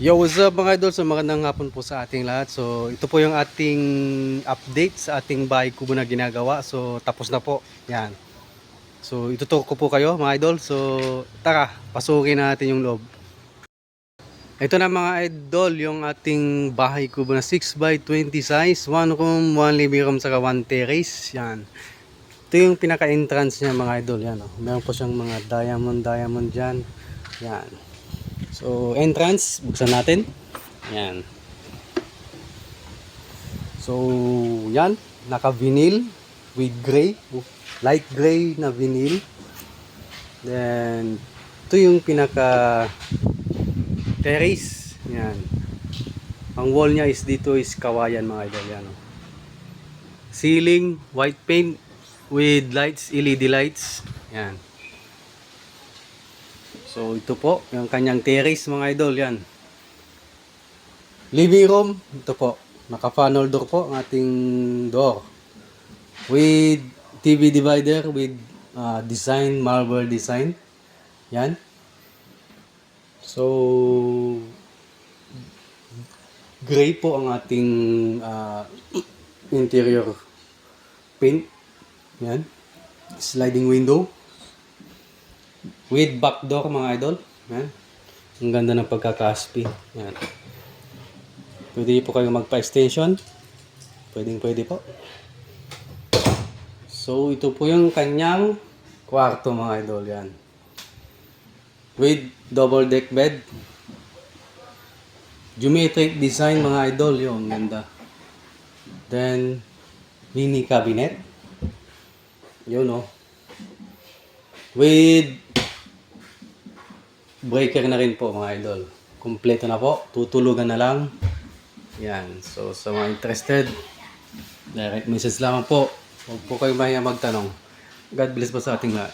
Yo, what's up mga idol? So magandang hapon po sa ating lahat. So ito po yung ating update sa ating bahay kubo na ginagawa. So tapos na po. Yan. So ituturo ko po kayo mga idol. So tara, pasukin natin yung loob. Ito na mga idol, yung ating bahay kubo na 6x20 size, 1 room, 1 living room, saka 1 terrace. Yan. Ito yung pinaka-entrance niya mga idol. Yan, oh. Meron po siyang mga diamond dyan. Yan. So entrance, buksan natin. Yan. So yan, naka-vinyl with gray, light gray na vinyl. Then ito yung pinaka terrace. Yan. Ang wall niya is dito is kawayan mga idol. Yan, oh. Ceiling white paint with lights, LED lights. Yan. So ito po yung kanyang terrace mga idol. Yan. Living room, ito po. Naka-funnel door po ang ating door. With TV divider with design, marble design. Yan. So gray po ang ating interior paint. Yan. Sliding window with back door mga idol. Yan. Ang ganda ng pagkaka-aspi. Yan. Pwede po kayo magpa-extension. Pwede po. So ito po yung kanyang kwarto mga idol. Yan. With double deck bed. Geometric design mga idol. Yung ganda. Then mini cabinet. Yun, oh. With breaker na rin po mga idol. Kompleto na po. Tutulugan na lang. Yan. So sa mga interested, direct message lamang po. Huwag po kayo mahiya magtanong. God bless po sa ating lahat.